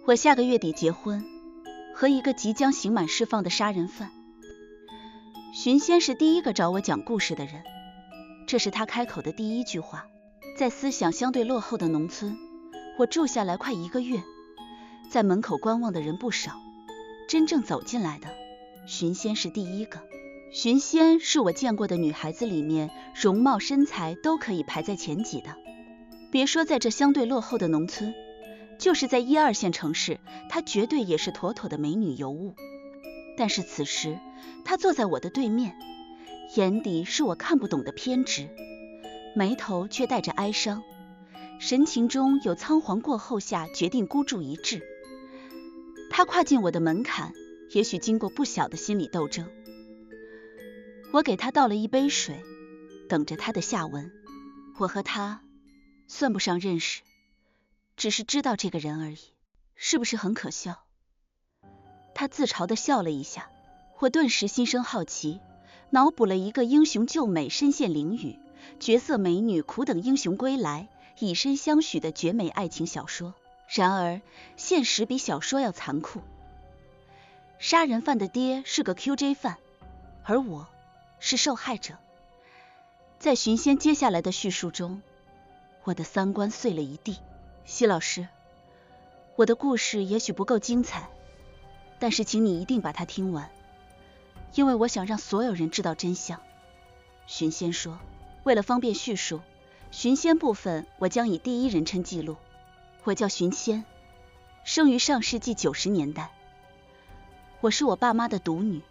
我下个月底结婚，和一个即将刑满释放的杀人犯。荀仙是第一个找我讲故事的人，这是他开口的第一句话。在思想相对落后的农村，我住下来快1个月，在门口观望的人不少，真正走进来的，荀仙是第一个。荀仙是我见过的女孩子里面容貌身材都可以排在前几的，别说在这相对落后的农村，就是在1、2线城市，她绝对也是妥妥的美女尤物。但是此时她坐在我的对面，眼底是我看不懂的偏执，眉头却带着哀伤，神情中有仓皇过后下决定孤注一掷。她跨进我的门槛，也许经过不小的心理斗争。我给她倒了一杯水，等着她的下文。我和她算不上认识，只是知道这个人而已，是不是很可笑？她自嘲地笑了一下，我顿时心生好奇，脑补了一个英雄救美身陷囹圄，绝色美女苦等英雄归来，以身相许的绝美爱情小说。然而现实比小说要残酷，杀人犯的爹是个 QJ 犯，而我是受害者。在荀仙接下来的叙述中，我的三观碎了一地。奚老师，我的故事也许不够精彩，但是请你一定把它听完，因为我想让所有人知道真相。荀仙说。为了方便叙述，荀仙部分我将以第一人称记录。我叫荀仙，生于上世纪90年代。我是我爸妈的独女，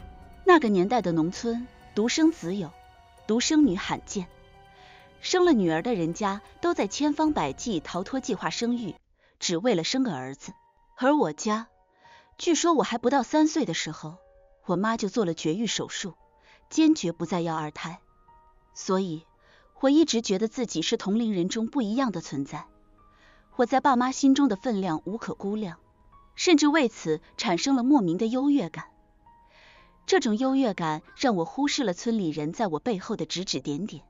那个年代的农村独生子有，独生女罕见，生了女儿的人家都在千方百计逃脱计划生育，只为了生个儿子。而我家，据说我还不到3岁的时候，我妈就做了绝育手术，坚决不再要2胎。所以我一直觉得自己是同龄人中不一样的存在，我在爸妈心中的分量无可估量，甚至为此产生了莫名的优越感。这种优越感让我忽视了村里人在我背后的指指点点，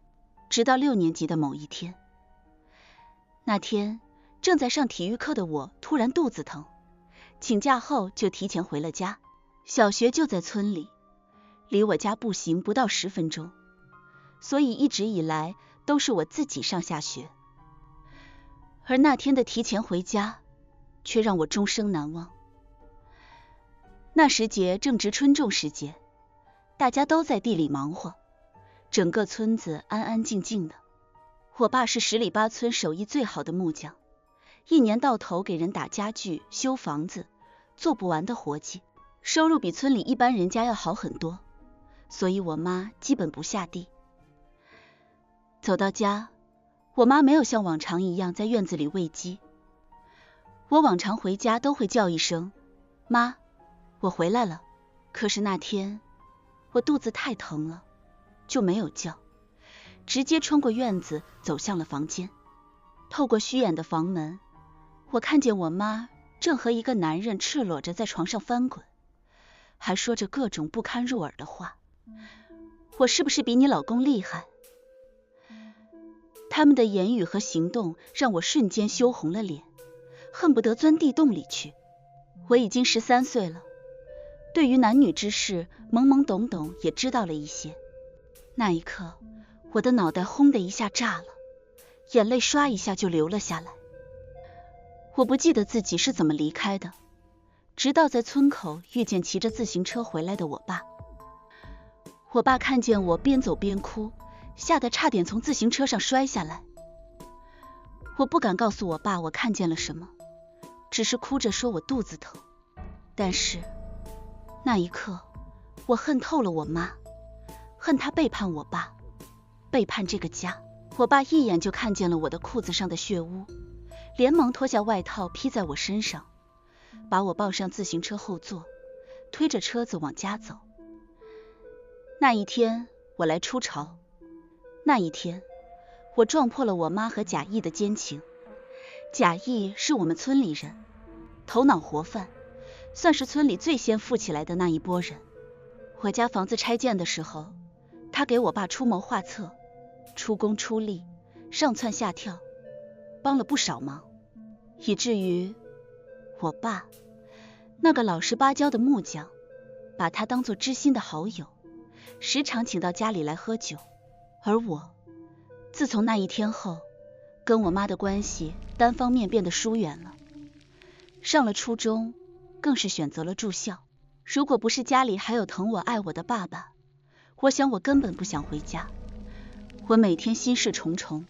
直到6年级的某一天。那天正在上体育课的我突然肚子疼，请假后就提前回了家。小学就在村里，离我家步行不到10分钟，所以一直以来都是我自己上下学。而那天的提前回家却让我终生难忘。那时节正值春种时节，大家都在地里忙活，整个村子安安静静的。我爸是10里8村手艺最好的木匠，一年到头给人打家具、修房子，做不完的活计，收入比村里一般人家要好很多，所以我妈基本不下地。走到家，我妈没有像往常一样在院子里喂鸡。我往常回家都会叫一声妈，我回来了。可是那天我肚子太疼了，就没有叫，直接穿过院子走向了房间。透过虚掩的房门，我看见我妈正和一个男人赤裸着在床上翻滚，还说着各种不堪入耳的话。我是不是比你老公厉害？他们的言语和行动让我瞬间羞红了脸，恨不得钻地洞里去。我已经13岁了，对于男女之事懵懵懂懂也知道了一些。那一刻，我的脑袋轰的一下炸了，眼泪刷一下就流了下来。我不记得自己是怎么离开的，直到在村口遇见骑着自行车回来的我爸。我爸看见我边走边哭，吓得差点从自行车上摔下来。我不敢告诉我爸我看见了什么，只是哭着说我肚子疼。但是那一刻，我恨透了我妈，恨她背叛我爸，背叛这个家。我爸一眼就看见了我的裤子上的血污，连忙脱下外套披在我身上，把我抱上自行车后座，推着车子往家走。那一天我来出巢，那一天我撞破了我妈和贾义的奸情。贾义是我们村里人，头脑活泛，算是村里最先富起来的那一拨人。我家房子拆建的时候，他给我爸出谋划策，出工出力，上蹿下跳，帮了不少忙，以至于我爸，那个老实巴交的木匠，把他当作知心的好友，时常请到家里来喝酒。而我，自从那一天后，跟我妈的关系单方面变得疏远了。上了初中，更是选择了住校。如果不是家里还有疼我爱我的爸爸，我想我根本不想回家。我每天心事重重，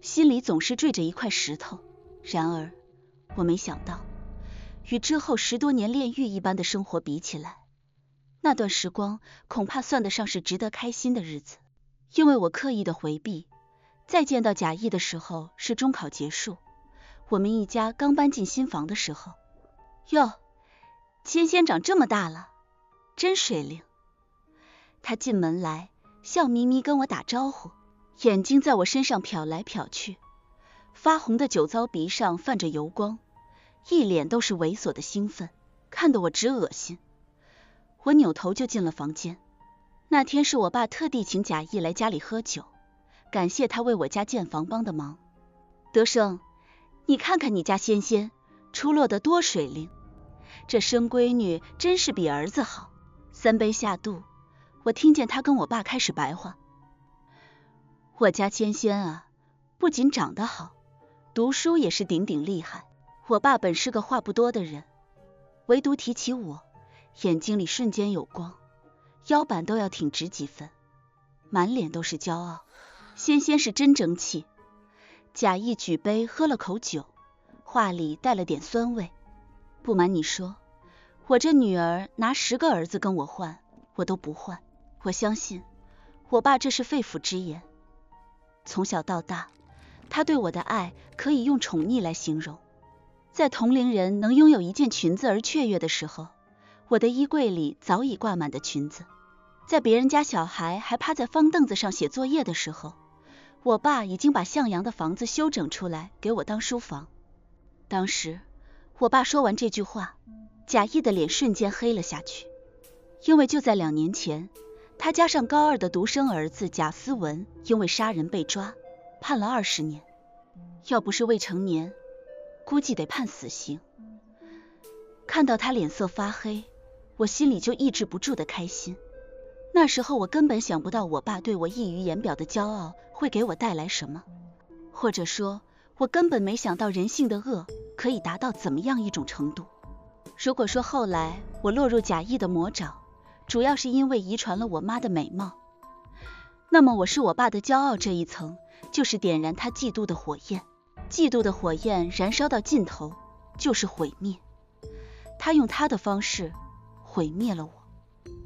心里总是坠着一块石头。然而，我没想到，与之后10多年炼狱一般的生活比起来，那段时光恐怕算得上是值得开心的日子。因为我刻意的回避，再见到贾谊的时候是中考结束，我们一家刚搬进新房的时候。哟，千仙长这么大了，真水灵。他进门来，笑眯眯跟我打招呼，眼睛在我身上瞟来瞟去，发红的酒糟鼻上泛着油光，一脸都是猥琐的兴奋，看得我直恶心。我扭头就进了房间。那天是我爸特地请贾谊来家里喝酒，感谢他为我家建房帮的忙。德生，你看看你家仙仙，出落得多水灵，这生闺女真是比儿子好。3杯下肚，我听见他跟我爸开始白话。我家仙仙啊，不仅长得好，读书也是顶顶厉害。我爸本是个话不多的人，唯独提起我，眼睛里瞬间有光，腰板都要挺直几分，满脸都是骄傲。仙仙是真争气。贾谊举杯喝了口酒，话里带了点酸味。不瞒你说，我这女儿拿10个儿子跟我换，我都不换。我相信我爸这是肺腑之言。从小到大，他对我的爱可以用宠溺来形容。在同龄人能拥有一件裙子而雀跃的时候，我的衣柜里早已挂满的裙子。在别人家小孩还趴在方凳子上写作业的时候，我爸已经把向阳的房子修整出来给我当书房。当时我爸说完这句话，贾谊的脸瞬间黑了下去，因为就在2年前，他家上高2的独生儿子贾思文因为杀人被抓，判了20年，要不是未成年，估计得判死刑。看到他脸色发黑，我心里就抑制不住的开心。那时候我根本想不到我爸对我溢于言表的骄傲会给我带来什么，或者说我根本没想到人性的恶可以达到怎么样一种程度。如果说后来我落入贾谊的魔爪，主要是因为遗传了我妈的美貌，那么我是我爸的骄傲这一层，就是点燃他嫉妒的火焰。嫉妒的火焰燃烧到尽头，就是毁灭。他用他的方式毁灭了我。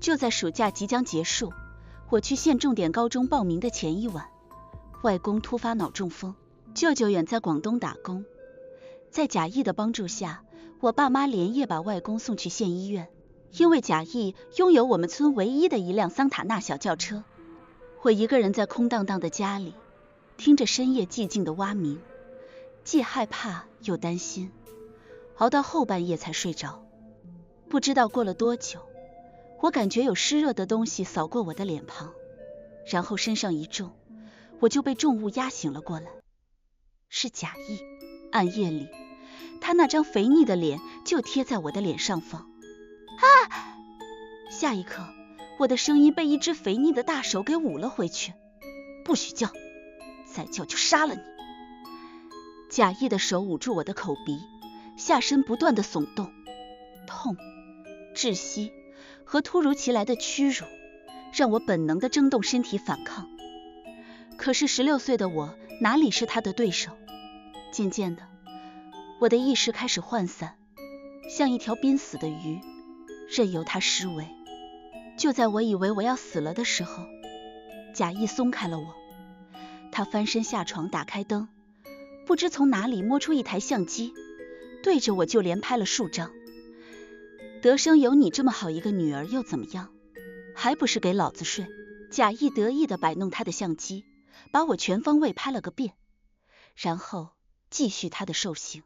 就在暑假即将结束，我去县重点高中报名的前一晚，外公突发脑中风，舅舅远在广东打工。在贾谊的帮助下，我爸妈连夜把外公送去县医院。因为贾谊拥有我们村唯一的一辆桑塔纳小轿车，我一个人在空荡荡的家里，听着深夜寂静的蛙鸣，既害怕又担心，熬到后半夜才睡着。不知道过了多久，我感觉有湿热的东西扫过我的脸庞，然后身上一重，我就被重物压醒了过来。是贾谊。暗夜里，他那张肥腻的脸就贴在我的脸上方。啊！下一刻，我的声音被一只肥腻的大手给捂了回去。不许叫，再叫就杀了你。贾谊的手捂住我的口鼻，下身不断的耸动，痛、窒息和突如其来的屈辱让我本能的挣动身体反抗。可是16岁的我哪里是他的对手？渐渐的，我的意识开始涣散，像一条濒死的鱼，任由他施为。就在我以为我要死了的时候，贾谊松开了我。他翻身下床，打开灯，不知从哪里摸出一台相机，对着我就连拍了数张。德生有你这么好一个女儿又怎么样？还不是给老子睡？贾谊得意地摆弄他的相机，把我全方位拍了个遍，然后继续他的受刑。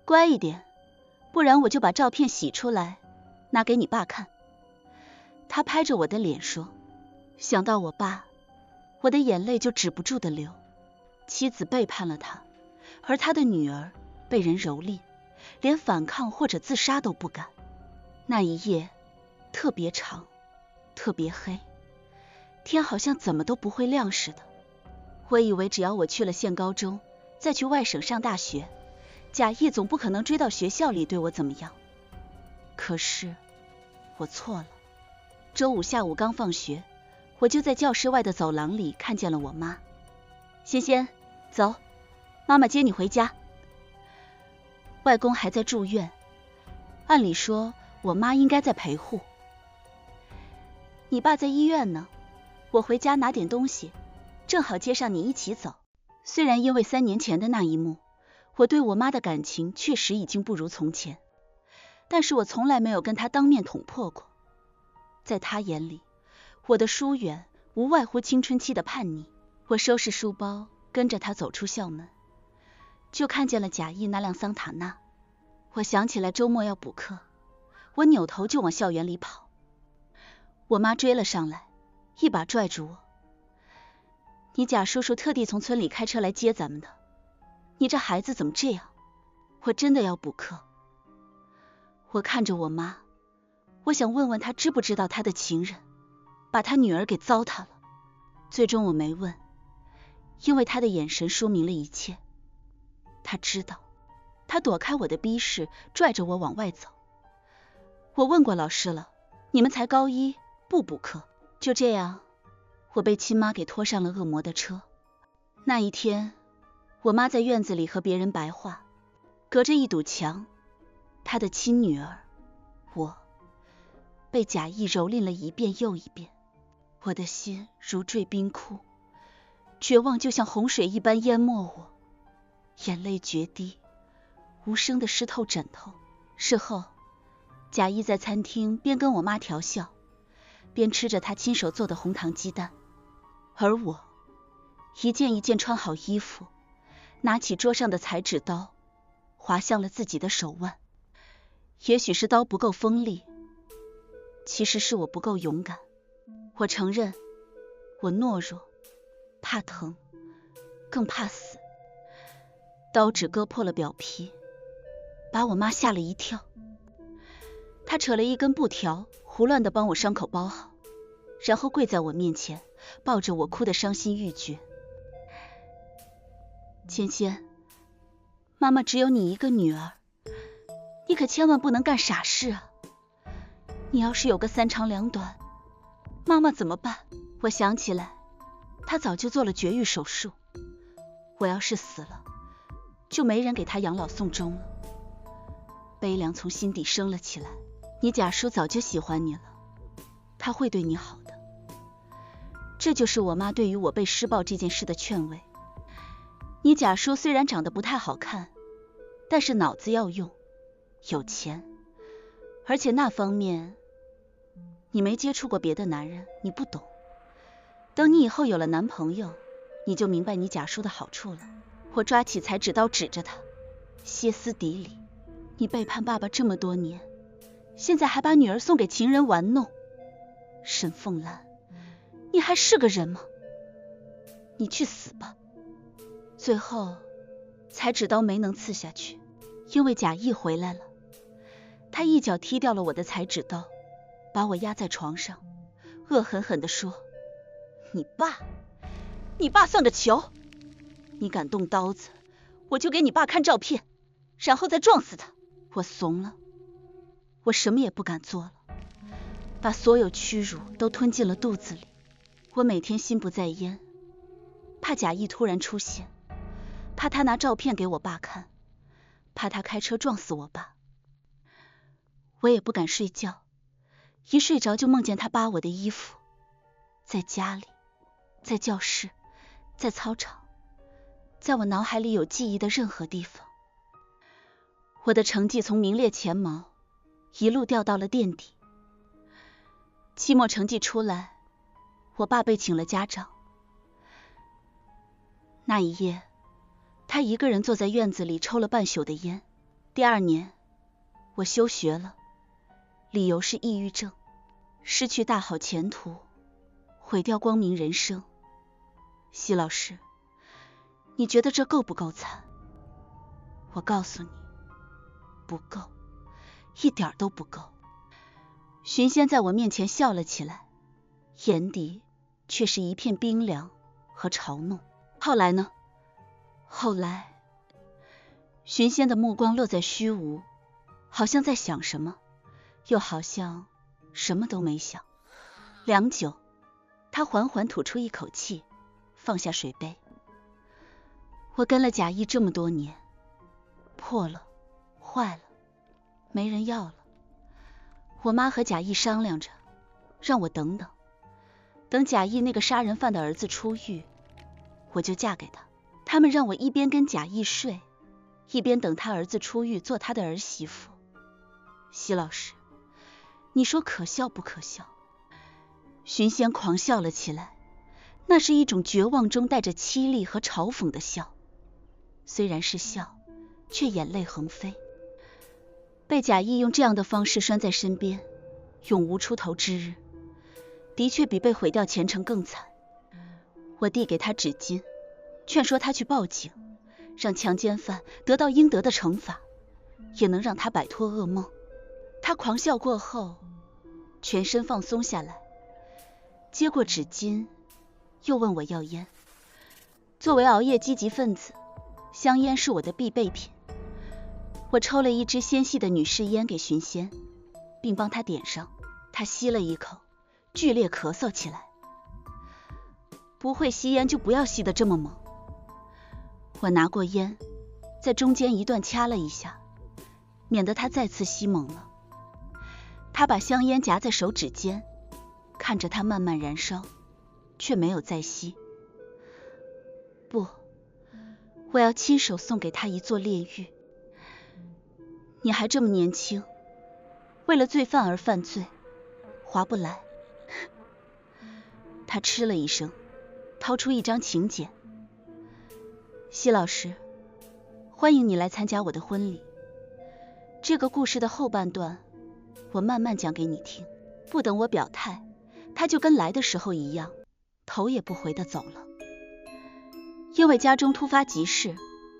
乖一点，不然我就把照片洗出来拿给你爸看。他拍着我的脸说。想到我爸，我的眼泪就止不住的流。妻子背叛了他，而他的女儿被人蹂躏，连反抗或者自杀都不敢。那一夜特别长，特别黑，天好像怎么都不会亮似的。我以为只要我去了县高中，再去外省上大学，贾谊总不可能追到学校里对我怎么样。可是我错了。周五下午刚放学，我就在教室外的走廊里看见了我妈。仙仙，走，妈妈接你回家。外公还在住院，按理说我妈应该在陪护。你爸在医院呢，我回家拿点东西，正好接上你一起走。虽然因为3年前的那一幕，我对我妈的感情确实已经不如从前，但是我从来没有跟她当面捅破过。在她眼里，我的疏远无外乎青春期的叛逆。我收拾书包，跟着她走出校门，就看见了贾谊那辆桑塔纳。我想起来周末要补课，我扭头就往校园里跑。我妈追了上来，一把拽住我。你贾叔叔特地从村里开车来接咱们的，你这孩子怎么这样？我真的要补课。我看着我妈，我想问问她知不知道她的情人把她女儿给糟蹋了。最终我没问，因为她的眼神说明了一切。她知道，她躲开我的逼视，拽着我往外走。我问过老师了，你们才高1，不补课。就这样，我被亲妈给拖上了恶魔的车。那一天，我妈在院子里和别人白话，隔着一堵墙，她的亲女儿，我，被贾谊蹂躏了一遍又一遍。我的心如坠冰窟，绝望就像洪水一般淹没我，眼泪决堤，无声的湿透枕头。事后，贾谊在餐厅边跟我妈调笑，边吃着他亲手做的红糖鸡蛋，而我一件一件穿好衣服，拿起桌上的裁纸刀，划向了自己的手腕。也许是刀不够锋利，其实是我不够勇敢。我承认，我懦弱，怕疼，更怕死。刀只割破了表皮，把我妈吓了一跳。她扯了一根布条，胡乱地帮我伤口包好，然后跪在我面前，抱着我哭得伤心欲绝。芊芊，妈妈只有你一个女儿，你可千万不能干傻事啊！你要是有个3长2短，妈妈怎么办？我想起来，她早就做了绝育手术。我要是死了，就没人给她养老送终了。悲凉从心底升了起来。你贾叔早就喜欢你了，他会对你好的。这就是我妈对于我被施暴这件事的劝慰。你贾叔虽然长得不太好看，但是脑子要用，有钱，而且那方面你没接触过别的男人，你不懂。等你以后有了男朋友，你就明白你贾叔的好处了。我抓起裁纸刀指着他，歇斯底里。你背叛爸爸这么多年，现在还把女儿送给情人玩弄，沈凤兰，你还是个人吗？你去死吧！最后，裁纸刀没能刺下去，因为贾谊回来了。他一脚踢掉了我的裁纸刀，把我压在床上，恶狠狠地说：“你爸算个球！你敢动刀子，我就给你爸看照片，然后再撞死他。”我怂了，我什么也不敢做了，把所有屈辱都吞进了肚子里。我每天心不在焉，怕贾谊突然出现，怕他拿照片给我爸看，怕他开车撞死我爸。我也不敢睡觉，一睡着就梦见他扒我的衣服，在家里，在教室，在操场，在我脑海里有记忆的任何地方。我的成绩从名列前茅一路掉到了垫底。期末成绩出来，我爸被请了家长。那一夜，他一个人坐在院子里抽了半宿的烟。第2年，我休学了，理由是抑郁症，失去大好前途，毁掉光明人生。奚老师，你觉得这够不够惨？我告诉你，不够，一点都不够。荀仙在我面前笑了起来，眼底却是一片冰凉和嘲弄。后来呢？后来，荀仙的目光落在虚无，好像在想什么，又好像什么都没想。良久，他缓缓吐出一口气，放下水杯。我跟了贾谊这么多年，破了，坏了，没人要了。我妈和贾谊商量着，让我等等，等贾谊那个杀人犯的儿子出狱，我就嫁给他。他们让我一边跟贾谊睡，一边等他儿子出狱做他的儿媳妇。奚老师，你说可笑不可笑？荀仙狂笑了起来，那是一种绝望中带着凄厉和嘲讽的笑，虽然是笑，却眼泪横飞。被贾谊用这样的方式拴在身边，永无出头之日，的确比被毁掉前程更惨。我递给他纸巾，劝说他去报警，让强奸犯得到应得的惩罚，也能让他摆脱噩梦。他狂笑过后，全身放松下来，接过纸巾，又问我要烟。作为熬夜积极分子，香烟是我的必备品。我抽了一支纤细的女士烟给荀仙，并帮他点上。他吸了一口，剧烈咳嗽起来。不会吸烟就不要吸得这么猛。我拿过烟，在中间一段掐了一下，免得他再次吸猛了。他把香烟夹在手指间，看着它慢慢燃烧，却没有再吸。不，我要亲手送给他一座炼狱。你还这么年轻，为了罪犯而犯罪，划不来。他嗤了一声，掏出一张请柬。奚老师，欢迎你来参加我的婚礼。这个故事的后半段，我慢慢讲给你听。不等我表态，他就跟来的时候一样，头也不回地走了。因为家中突发急事，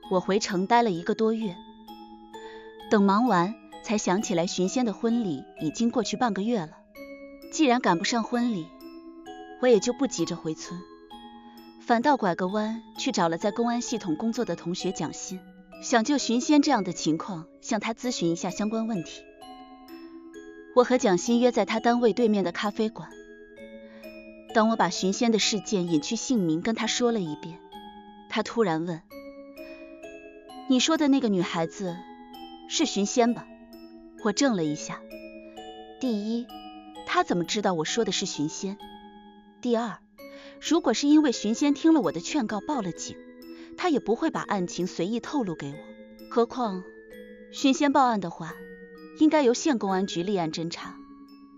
我回城待了1个多月。等忙完，才想起来荀仙的婚礼已经过去半个月了。既然赶不上婚礼，我也就不急着回村，反倒拐个弯去找了在公安系统工作的同学蒋欣，想就荀仙这样的情况向他咨询一下相关问题。我和蒋欣约在他单位对面的咖啡馆。当我把荀仙的事件隐去姓名跟他说了一遍，他突然问：你说的那个女孩子是荀仙吧？我怔了一下。第一，他怎么知道我说的是荀仙？第二，如果是因为荀仙听了我的劝告报了警，他也不会把案情随意透露给我。何况荀仙报案的话，应该由县公安局立案侦查，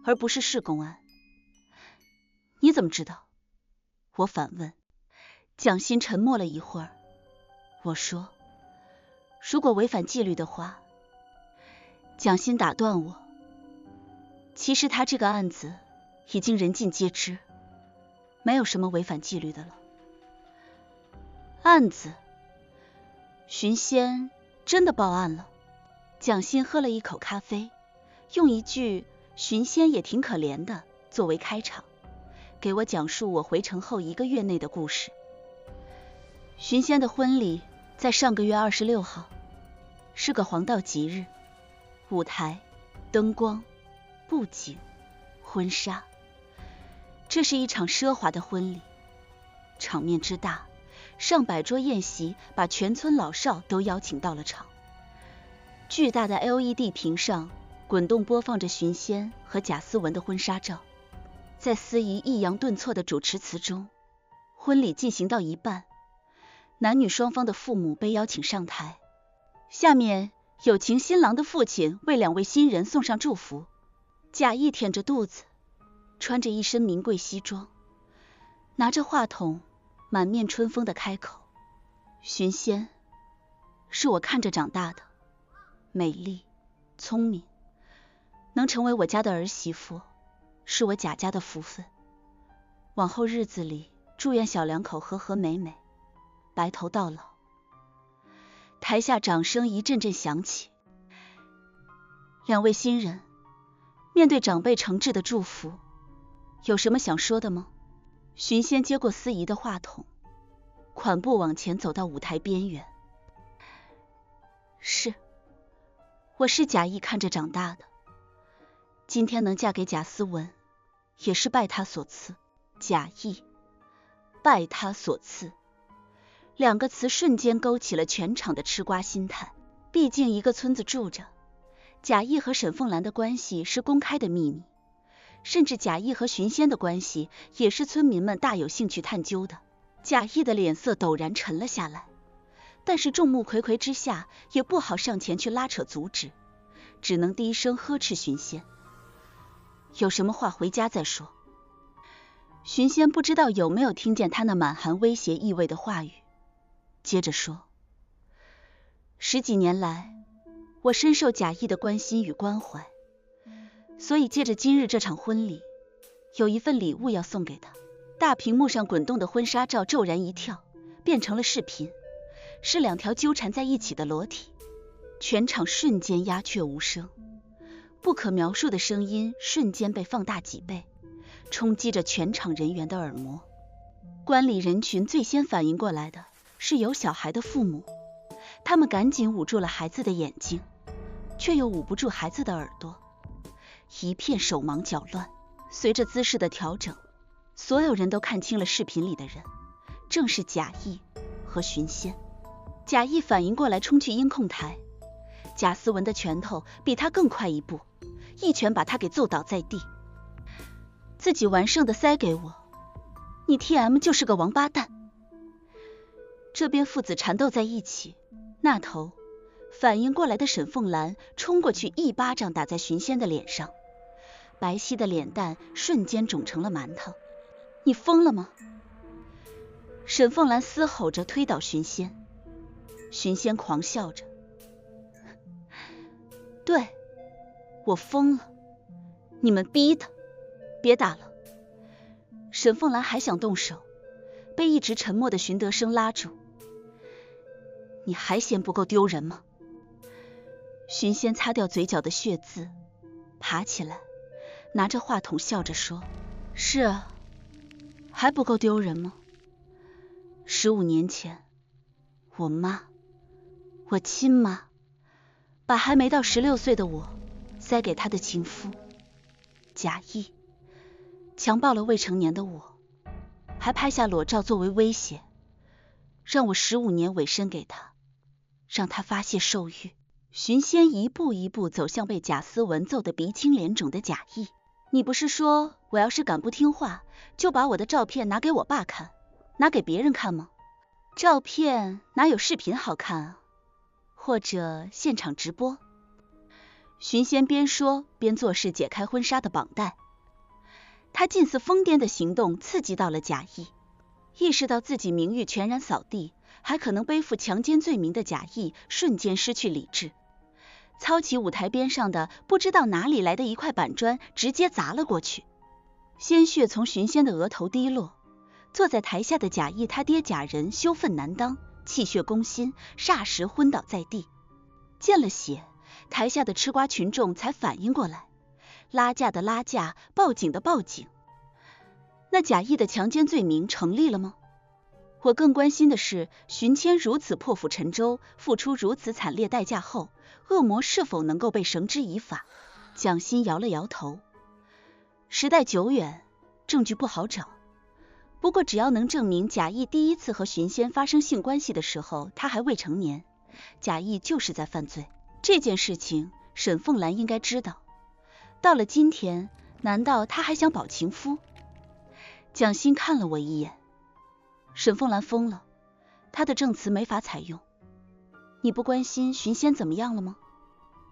而不是市公安。你怎么知道？我反问。蒋欣沉默了一会儿，我说：如果违反纪律的话。蒋欣打断我：其实他这个案子已经人尽皆知，没有什么违反纪律的了。案子？荀仙真的报案了？蒋欣喝了一口咖啡，用一句荀仙也挺可怜的作为开场，给我讲述我回城后1个月内的故事。荀仙的婚礼在上个月26号，是个黄道吉日，舞台、灯光、布景、婚纱，这是一场奢华的婚礼，场面之大，上百桌宴席把全村老少都邀请到了场。巨大的 LED 屏上滚动播放着荀仙和贾思文的婚纱照。在司仪抑扬顿挫的主持词中，婚礼进行到一半，男女双方的父母被邀请上台，下面有请新郎的父亲为2位新人送上祝福。贾谊舔着肚子，穿着一身名贵西装，拿着话筒，满面春风的开口：荀仙是我看着长大的，美丽、聪明，能成为我家的儿媳妇，是我贾家的福分。往后日子里，祝愿小两口和和美美，白头到老。台下掌声一阵阵响起。两位新人，面对长辈诚挚的祝福，有什么想说的吗？荀仙接过司仪的话筒，款步往前走到舞台边缘。我是贾谊看着长大的，今天能嫁给贾思文，也是拜他所赐。贾谊，拜他所赐，两个词瞬间勾起了全场的吃瓜心态。毕竟一个村子住着，贾谊和沈凤兰的关系是公开的秘密，甚至贾谊和荀仙的关系也是村民们大有兴趣探究的。贾谊的脸色陡然沉了下来，但是众目睽睽之下也不好上前去拉扯阻止，只能低声呵斥荀仙，有什么话回家再说。荀仙不知道有没有听见他那满含威胁意味的话语，接着说，10几年来，我深受贾谊的关心与关怀，所以借着今日这场婚礼，有一份礼物要送给他。大屏幕上滚动的婚纱照骤然一跳，变成了视频，是2条纠缠在一起的裸体。全场瞬间鸦雀无声，不可描述的声音瞬间被放大几倍，冲击着全场人员的耳膜。观礼人群最先反应过来的是有小孩的父母，他们赶紧捂住了孩子的眼睛，却又捂不住孩子的耳朵，一片手忙脚乱。随着姿势的调整，所有人都看清了视频里的人，正是贾谊和荀仙。贾谊反应过来冲去音控台，贾思文的拳头比他更快一步，一拳把他给揍倒在地。自己完胜的塞给我，你 TM 就是个王八蛋。这边父子缠斗在一起，那头反应过来的沈凤兰冲过去一巴掌打在荀仙的脸上，白皙的脸蛋瞬间肿成了馒头。你疯了吗？沈凤兰嘶吼着推倒荀仙，荀仙狂笑着，对，我疯了，你们逼的，别打了。沈凤兰还想动手，被一直沉默的荀德生拉住。你还嫌不够丢人吗？荀仙擦掉嘴角的血渍，爬起来，拿着话筒笑着说，是啊，还不够丢人吗？15年前，我妈，我亲妈，把还没到16岁的我塞给她的情夫贾谊，强暴了未成年的我，还拍下裸照作为威胁，让我15年委身给他，让他发泄兽欲。荀仙一步一步走向被贾思文揍得鼻青脸肿的贾谊。你不是说我要是敢不听话，就把我的照片拿给我爸看，拿给别人看吗？照片哪有视频好看啊？或者现场直播？荀仙边说边做事解开婚纱的绑带。他近似疯癫的行动刺激到了贾谊，意识到自己名誉全然扫地，还可能背负强奸罪名的贾谊瞬间失去理智，操起舞台边上的不知道哪里来的一块板砖，直接砸了过去。鲜血从荀仙的额头滴落，坐在台下的贾谊他爹贾仁羞愤难当，气血攻心，霎时昏倒在地。见了血，台下的吃瓜群众才反应过来，拉架的拉架，报警的报警。那贾谊的强奸罪名成立了吗？我更关心的是，荀谦如此破釜沉舟，付出如此惨烈代价后，恶魔是否能够被绳之以法？蒋欣摇了摇头，时代久远，证据不好找。不过只要能证明贾谊第一次和荀仙发生性关系的时候他还未成年，贾谊就是在犯罪。这件事情沈凤兰应该知道，到了今天，难道他还想保情夫？蒋欣看了我一眼，沈凤兰疯了，她的证词没法采用。你不关心荀仙怎么样了吗？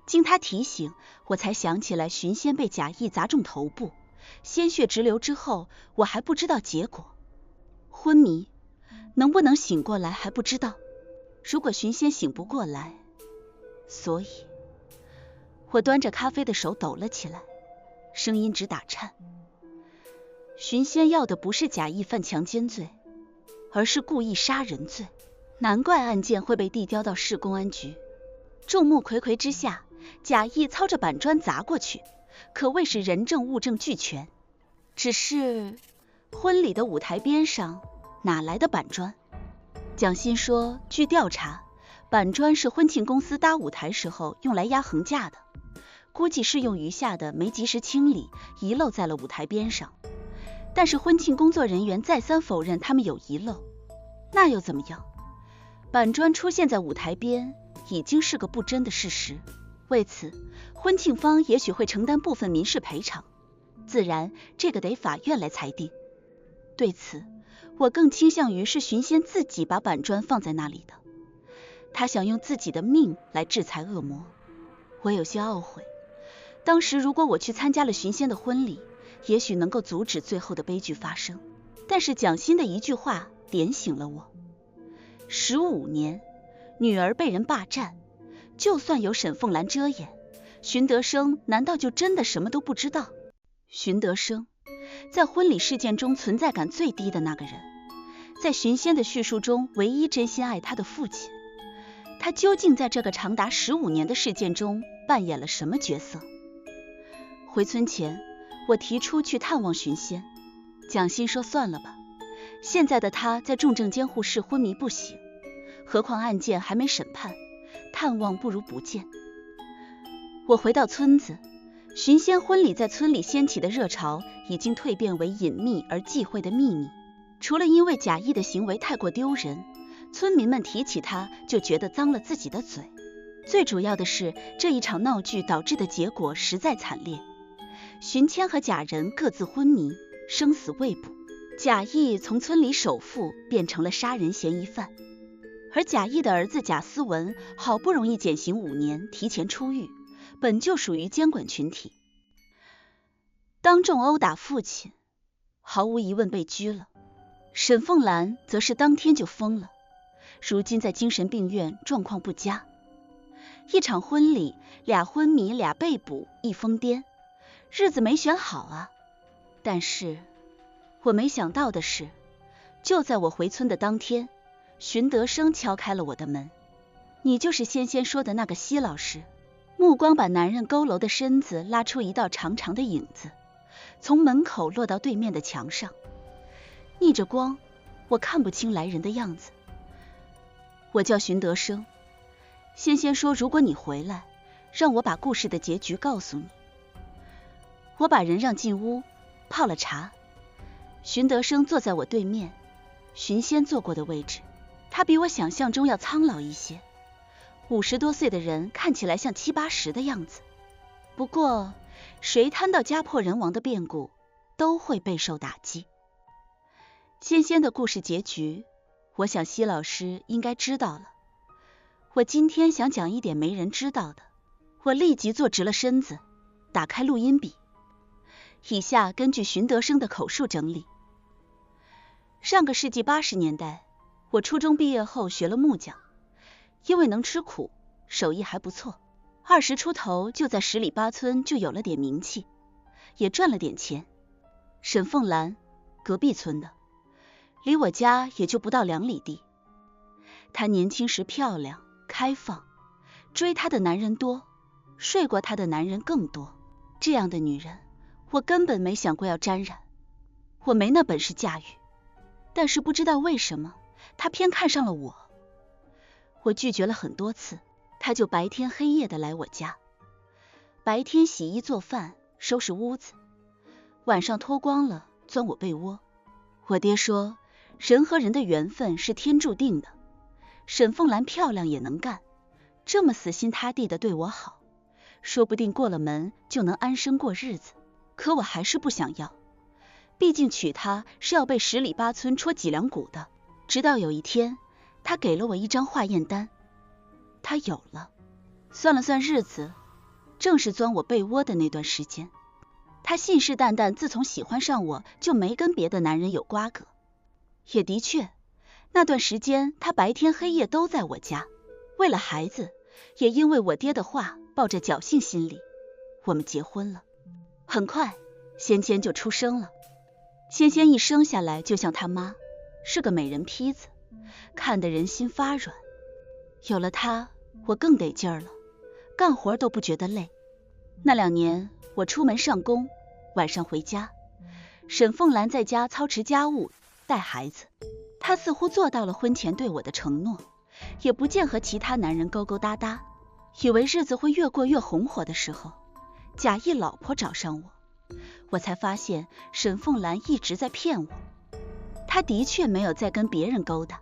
经他提醒，我才想起来荀仙被贾谊砸中头部，鲜血直流之后，我还不知道结果。昏迷，能不能醒过来还不知道。如果荀仙醒不过来，所以我端着咖啡的手抖了起来，声音直打颤。荀仙要的不是贾谊犯强奸罪，而是故意杀人罪。难怪案件会被递交到市公安局。众目睽睽之下，贾谊操着板砖砸过去，可谓是人证物证俱全。只是婚礼的舞台边上哪来的板砖？蒋欣说，据调查，板砖是婚庆公司搭舞台时候用来压横架的，估计是用余下的没及时清理，遗漏在了舞台边上。但是婚庆工作人员再三否认他们有遗漏，那又怎么样？板砖出现在舞台边已经是个不争的事实，为此婚庆方也许会承担部分民事赔偿，自然这个得法院来裁定。对此我更倾向于是荀仙自己把板砖放在那里的，他想用自己的命来制裁恶魔。我有些懊悔，当时如果我去参加了荀仙的婚礼，也许能够阻止最后的悲剧发生。但是蒋欣的一句话点醒了我，15年，女儿被人霸占，就算有沈凤兰遮掩，荀德生难道就真的什么都不知道？荀德生在婚礼事件中存在感最低的那个人，在荀仙的叙述中唯一真心爱他的父亲，他究竟在这个长达15年的事件中扮演了什么角色？回村前，我提出去探望荀仙，蒋欣说算了吧，现在的他在重症监护室昏迷不醒，何况案件还没审判，探望不如不见。我回到村子，荀仙婚礼在村里掀起的热潮已经蜕变为隐秘而忌讳的秘密。除了因为贾谊的行为太过丢人，村民们提起他就觉得脏了自己的嘴。最主要的是，这一场闹剧导致的结果实在惨烈。荀谦和贾仁各自昏迷，生死未卜。贾谊从村里首富变成了杀人嫌疑犯，而贾谊的儿子贾思文好不容易减刑5年，提前出狱，本就属于监管群体，当众殴打父亲，毫无疑问被拘了。沈凤兰则是当天就疯了，如今在精神病院状况不佳。一场婚礼，2昏迷，2被捕，1疯癫，日子没选好啊。但是我没想到的是，就在我回村的当天，荀德生敲开了我的门。你就是仙仙说的那个奚老师。目光把男人佝偻的身子拉出一道长长的影子，从门口落到对面的墙上，逆着光，我看不清来人的样子。我叫荀德生，仙仙说如果你回来，让我把故事的结局告诉你。我把人让进屋，泡了茶。荀德生坐在我对面，荀仙坐过的位置。他比我想象中要苍老一些，50多岁的人看起来像70、80的样子。不过谁摊到家破人亡的变故，都会备受打击。仙仙的故事结局，我想奚老师应该知道了。我今天想讲一点没人知道的。我立即坐直了身子，打开录音笔。以下根据荀德生的口述整理。上个世纪80年代，我初中毕业后学了木匠，因为能吃苦，手艺还不错，20出头就在10里8村就有了点名气，也赚了点钱。沈凤兰，隔壁村的，离我家也就不到2里地。她年轻时漂亮开放，追她的男人多，睡过她的男人更多。这样的女人，我根本没想过要沾染，我没那本事驾驭。但是不知道为什么，她偏看上了我。我拒绝了很多次，她就白天黑夜的来我家，白天洗衣做饭收拾屋子，晚上脱光了钻我被窝。我爹说，人和人的缘分是天注定的，沈凤兰漂亮也能干，这么死心塌地的对我好，说不定过了门就能安生过日子。可我还是不想要，毕竟娶她是要被10里8村戳脊梁骨的。直到有一天，他给了我一张化验单，他有了。算了算日子，正是钻我被窝的那段时间。他信誓旦旦自从喜欢上我就没跟别的男人有瓜葛。也的确，那段时间他白天黑夜都在我家，为了孩子，也因为我爹的话抱着侥幸心理，我们结婚了。很快仙仙就出生了。仙仙一生下来就像他妈，是个美人坯子，看得人心发软。有了她，我更得劲儿了，干活都不觉得累。那2年，我出门上工，晚上回家，沈凤兰在家操持家务，带孩子。她似乎做到了婚前对我的承诺，也不见和其他男人勾勾搭搭。以为日子会越过越红火的时候，贾谊老婆找上我才发现沈凤兰一直在骗我。她的确没有在跟别人勾搭，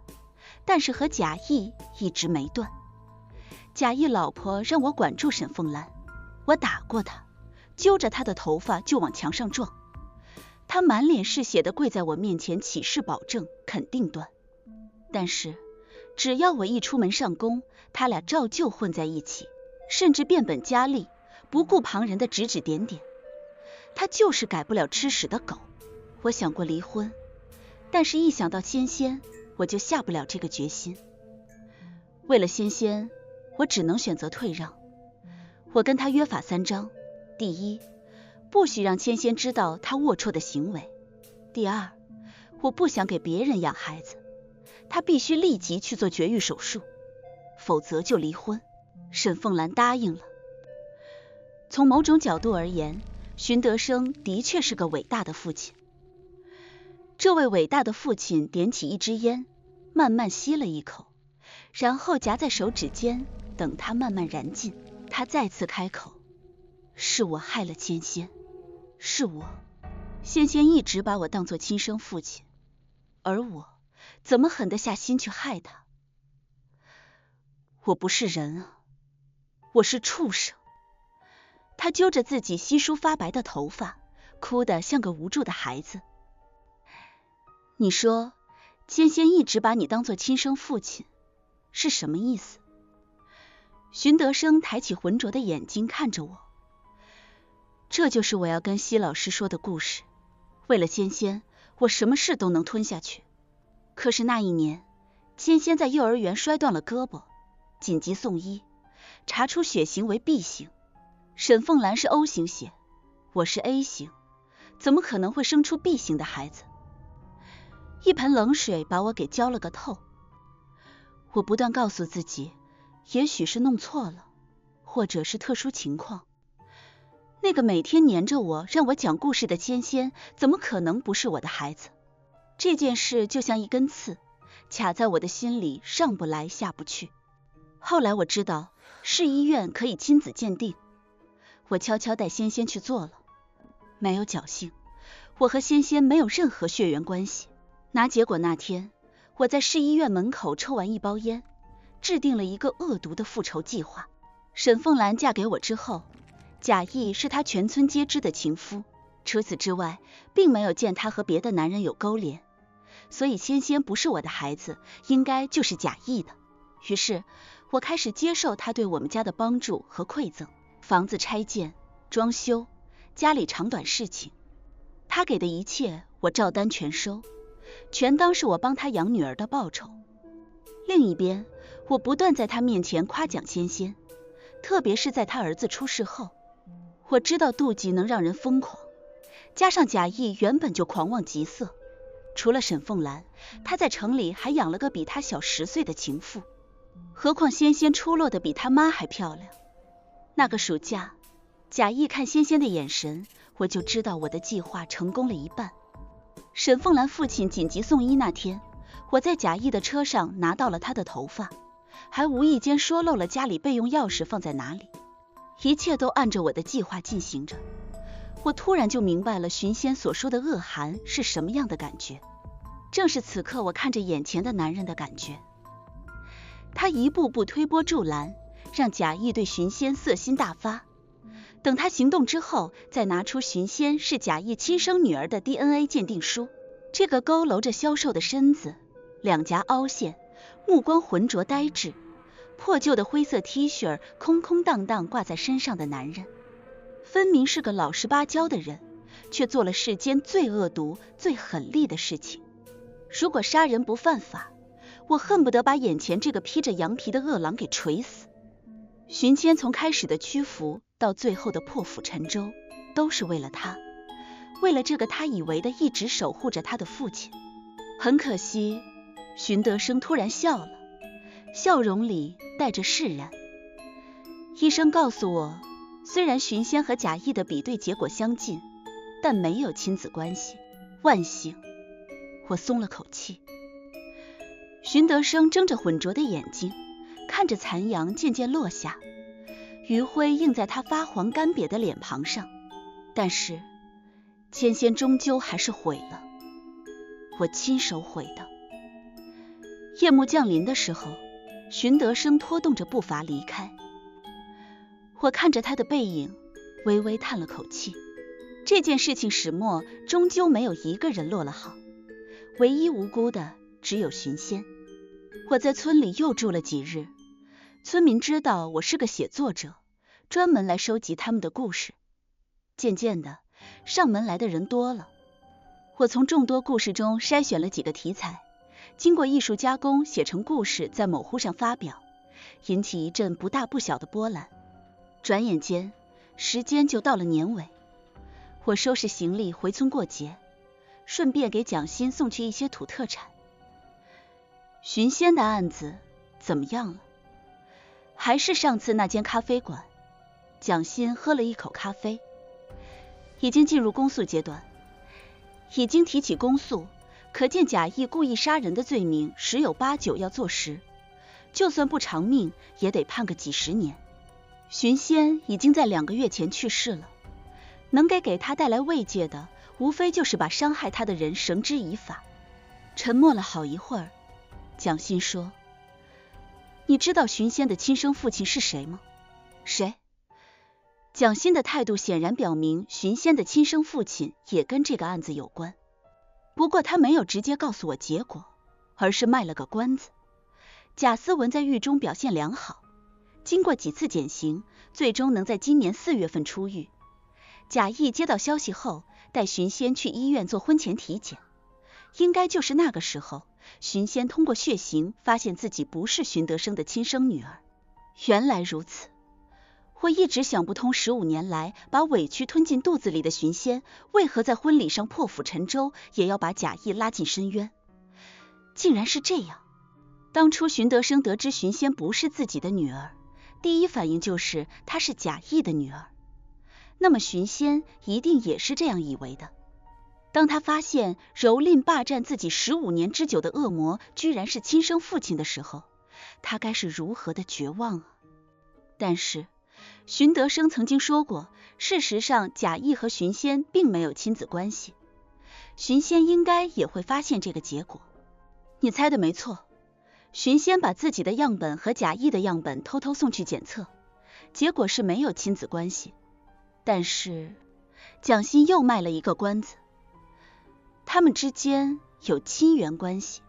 但是和贾谊一直没断。贾谊老婆让我管住沈凤兰，我打过她，揪着她的头发就往墙上撞。她满脸是血的跪在我面前起誓保证肯定断。但是只要我一出门上工，他俩照旧混在一起，甚至变本加厉，不顾旁人的指指点点。他就是改不了吃屎的狗。我想过离婚，但是一想到仙仙，我就下不了这个决心。为了仙仙，我只能选择退让。我跟他约法3章：第一，不许让仙仙知道他龌龊的行为；第二，我不想给别人养孩子，他必须立即去做绝育手术，否则就离婚。沈凤兰答应了。从某种角度而言，荀德生的确是个伟大的父亲。这位伟大的父亲点起一支烟，慢慢吸了一口，然后夹在手指间，等它慢慢燃尽，他再次开口：是我害了仙仙，是我。仙仙一直把我当作亲生父亲，而我怎么狠得下心去害他？我不是人啊，我是畜生。他揪着自己稀疏发白的头发，哭得像个无助的孩子。你说仙仙一直把你当作亲生父亲，是什么意思？荀德生抬起浑浊的眼睛看着我。这就是我要跟奚老师说的故事。为了仙仙，我什么事都能吞下去。可是那一年，仙仙在幼儿园摔断了胳膊，紧急送医，查出血型为 B 型。沈凤兰是 O 型血，我是 A 型，怎么可能会生出 B 型的孩子？一盆冷水把我给浇了个透。我不断告诉自己，也许是弄错了，或者是特殊情况。那个每天黏着我让我讲故事的仙仙，怎么可能不是我的孩子？这件事就像一根刺，卡在我的心里，上不来下不去。后来我知道市医院可以亲子鉴定，我悄悄带仙仙去做了。没有侥幸，我和仙仙没有任何血缘关系。拿结果那天，我在市医院门口抽完一包烟，制定了一个恶毒的复仇计划。沈凤兰嫁给我之后，贾谊是她全村皆知的情夫，除此之外，并没有见他和别的男人有勾连，所以仙仙不是我的孩子，应该就是贾谊的。于是我开始接受他对我们家的帮助和馈赠，房子拆建、装修，家里长短事情，他给的一切我照单全收，全当是我帮他养女儿的报酬。另一边，我不断在他面前夸奖仙仙，特别是在他儿子出事后。我知道妒忌能让人疯狂，加上贾谊原本就狂妄极色，除了沈凤兰，他在城里还养了个比他小10岁的情妇，何况仙仙出落的比他妈还漂亮。那个暑假，贾谊看仙仙的眼神，我就知道我的计划成功了一半。沈凤兰父亲紧急送医那天，我在贾谊的车上拿到了他的头发，还无意间说漏了家里备用钥匙放在哪里。一切都按着我的计划进行着。我突然就明白了荀仙所说的恶寒是什么样的感觉，正是此刻我看着眼前的男人的感觉。他一步步推波助澜，让贾谊对荀仙色心大发。等他行动之后，再拿出荀仙是贾谊亲生女儿的 DNA 鉴定书。这个佝偻着消瘦的身子，两颊凹陷，目光浑浊呆滞，破旧的灰色 T 恤空空荡荡挂在身上的男人，分明是个老实巴交的人，却做了世间最恶毒、最狠戾的事情。如果杀人不犯法，我恨不得把眼前这个披着羊皮的恶狼给锤死。荀谦从开始的屈服到最后的破釜沉舟，都是为了他，为了这个他以为的一直守护着他的父亲。很可惜，荀德生突然笑了，笑容里带着释然。医生告诉我，虽然荀仙和贾谊的比对结果相近，但没有亲子关系。万幸，我松了口气。荀德生睁着浑浊的眼睛，看着残阳渐渐落下，余晖映在他发黄干瘪的脸庞上。但是千仙终究还是毁了，我亲手毁的。夜幕降临的时候，荀德生拖动着步伐离开。我看着他的背影，微微叹了口气。这件事情始末终究没有一个人落了好，唯一无辜的只有荀仙。我在村里又住了几日，村民知道我是个写作者，专门来收集他们的故事。渐渐的，上门来的人多了。我从众多故事中筛选了几个题材，经过艺术加工写成故事，在某乎上发表，引起一阵不大不小的波澜。转眼间，时间就到了年尾。我收拾行李回村过节，顺便给蒋欣送去一些土特产。荀仙的案子怎么样了？还是上次那间咖啡馆。蒋欣喝了一口咖啡。已经进入公诉阶段，已经提起公诉，可见贾谊故意杀人的罪名十有八九要坐实，就算不偿命也得判个几十年。荀仙已经在2个月前去世了，能给他带来慰藉的，无非就是把伤害他的人绳之以法。沉默了好一会儿，蒋欣说：“你知道荀仙的亲生父亲是谁吗？”“谁？”蒋欣的态度显然表明，荀仙的亲生父亲也跟这个案子有关。不过他没有直接告诉我结果，而是卖了个关子。贾思文在狱中表现良好，经过几次减刑，最终能在今年4月份出狱。贾谊接到消息后，带荀仙去医院做婚前体检，应该就是那个时候，荀仙通过血型发现自己不是荀德生的亲生女儿。原来如此，我一直想不通15年来把委屈吞进肚子里的荀仙，为何在婚礼上破釜沉舟，也要把贾谊拉进深渊。竟然是这样。当初荀德生得知荀仙不是自己的女儿，第一反应就是她是贾谊的女儿。那么荀仙一定也是这样以为的。当他发现蹂躏霸占自己15年之久的恶魔居然是亲生父亲的时候，他该是如何的绝望啊！但是荀德生曾经说过，事实上贾谊和荀仙并没有亲子关系，荀仙应该也会发现这个结果。你猜的没错，荀仙把自己的样本和贾谊的样本偷偷送去检测，结果是没有亲子关系。但是蒋欣又卖了一个关子，他们之间有亲缘关系。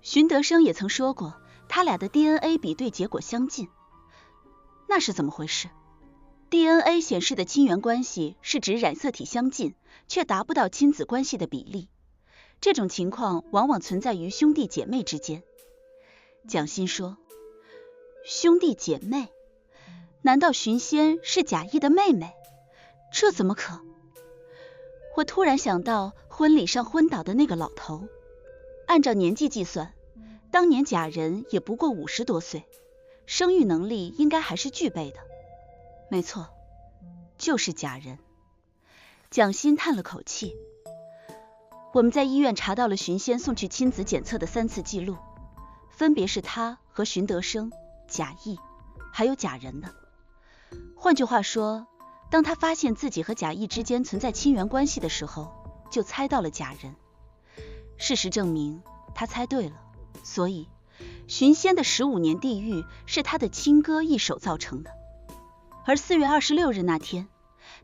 荀德生也曾说过，他俩的 DNA 比对结果相近。那是怎么回事？ DNA 显示的亲缘关系是指染色体相近，却达不到亲子关系的比例。这种情况往往存在于兄弟姐妹之间。蒋欣说：兄弟姐妹？难道荀仙是贾谊的妹妹？这怎么可？我突然想到婚礼上昏倒的那个老头，按照年纪计算，当年贾人也不过50多岁，生育能力应该还是具备的。没错，就是贾人。蒋欣叹了口气。我们在医院查到了荀仙送去亲子检测的3次记录，分别是他和荀德生、贾谊还有贾人的。换句话说，当他发现自己和贾谊之间存在亲缘关系的时候，就猜到了贾人。事实证明他猜对了，所以荀仙的15年地狱是他的亲哥一手造成的。而4月26日那天，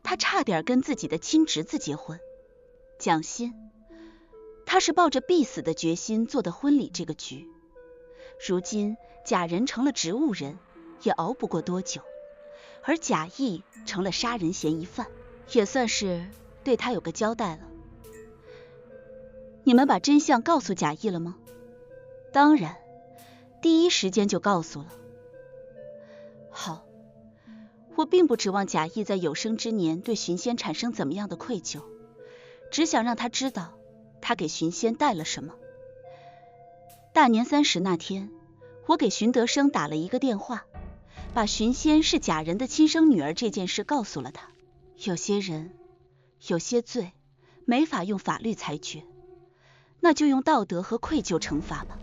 他差点跟自己的亲侄子结婚。蒋欣，他是抱着必死的决心做的婚礼这个局。如今贾人成了植物人，也熬不过多久，而贾谊成了杀人嫌疑犯，也算是对他有个交代了。你们把真相告诉贾谊了吗？当然，第一时间就告诉了。好，我并不指望贾谊在有生之年对荀仙产生怎么样的愧疚，只想让他知道他给荀仙带了什么。大年30那天，我给荀德生打了一个电话，把寻仙是假人的亲生女儿这件事告诉了他。有些人，有些罪，没法用法律裁决，那就用道德和愧疚惩罚吧。